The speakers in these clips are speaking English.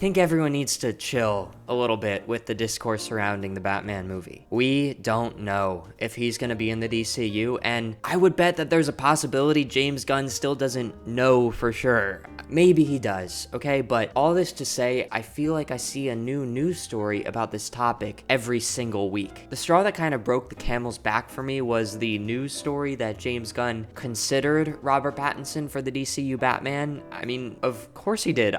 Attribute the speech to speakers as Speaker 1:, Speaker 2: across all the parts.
Speaker 1: think everyone needs to chill a little bit with the discourse surrounding the Batman movie. We don't know if he's gonna be in the DCU, and I would bet that there's a possibility James Gunn still doesn't know for sure. Maybe he does, okay? But all this to say, I feel like I see a new news story about this topic every single week. The straw that kind of broke the camel's back for me was the news story that James Gunn considered Robert Pattinson for the DCU Batman. I mean, of course he did.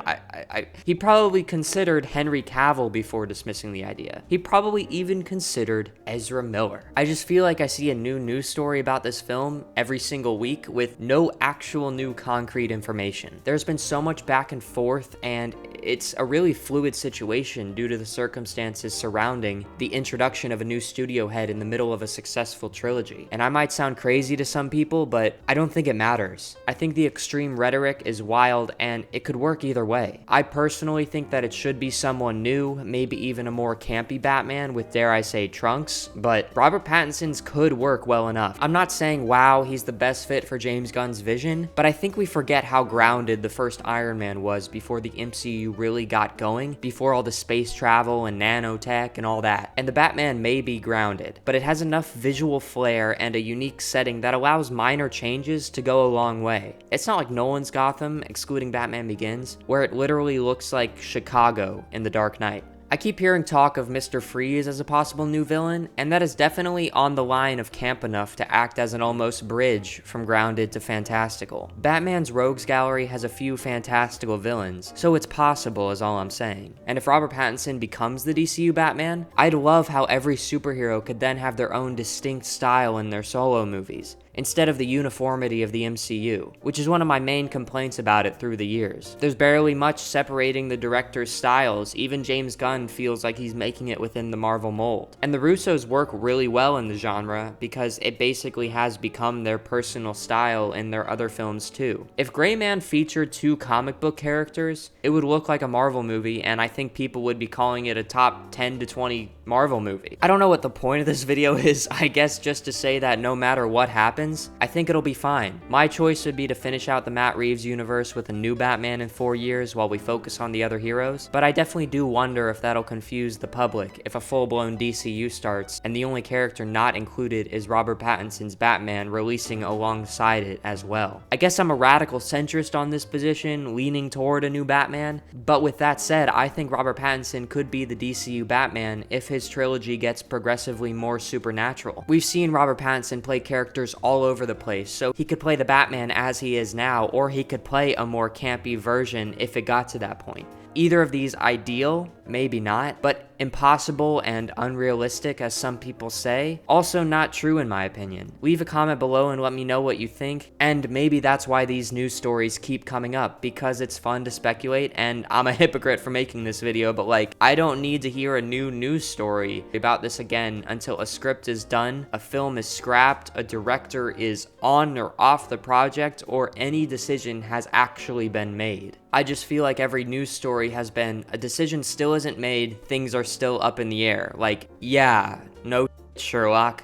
Speaker 1: He probably considered Henry Cavill before dismissing the idea. He probably even considered Ezra Miller. I just feel like I see a new news story about this film every single week with no actual new concrete information. There's been so much back and forth, and it's a really fluid situation due to the circumstances surrounding the introduction of a new studio head in the middle of a successful trilogy. And I might sound crazy to some people, but I don't think it matters. I think the extreme rhetoric is wild, and it could work either way. I personally think that it should be someone new, maybe even a more campy Batman with, dare I say, trunks, but Robert Pattinson's could work well enough. I'm not saying, wow, he's the best fit for James Gunn's vision, but I think we forget how grounded the first Iron Man was before the MCU really got going, before all the space travel and nanotech and all that. And the Batman may be grounded, but it has enough visual flair and a unique setting that allows minor changes to go a long way. It's not like Nolan's Gotham, excluding Batman Begins, where it literally looks like Chicago in The Dark Knight. I keep hearing talk of Mr. Freeze as a possible new villain, and that is definitely on the line of camp enough to act as an almost bridge from grounded to fantastical. Batman's rogues gallery has a few fantastical villains, so it's possible is all I'm saying. And if Robert Pattinson becomes the DCU Batman, I'd love how every superhero could then have their own distinct style in their solo movies, instead of the uniformity of the MCU, which is one of my main complaints about it through the years. There's barely much separating the director's styles. Even James Gunn feels like he's making it within the Marvel mold. And the Russos work really well in the genre because it basically has become their personal style in their other films too. If Gray Man featured 2 comic book characters, it would look like a Marvel movie, and I think people would be calling it a top 10 to 20 Marvel movie. I don't know what the point of this video is. I guess just to say that no matter what happens, I think it'll be fine. My choice would be to finish out the Matt Reeves universe with a new Batman in 4 years while we focus on the other heroes, but I definitely do wonder if that'll confuse the public if a full-blown DCU starts and the only character not included is Robert Pattinson's Batman releasing alongside it as well. I guess I'm a radical centrist on this position, leaning toward a new Batman, but with that said, I think Robert Pattinson could be the DCU Batman if his trilogy gets progressively more supernatural. We've seen Robert Pattinson play characters all over the place, so he could play the Batman as he is now, or he could play a more campy version if it got to that point. Either of these ideal, maybe not, but impossible and unrealistic as some people say, also not true in my opinion. Leave a comment below and let me know what you think, and maybe that's why these news stories keep coming up, because it's fun to speculate, and I'm a hypocrite for making this video, but like, I don't need to hear a new news story about this again until a script is done, a film is scrapped, a director is on or off the project, or any decision has actually been made. I just feel like every news story has been, a decision still isn't made, things are still up in the air. Like, yeah, no Sherlock.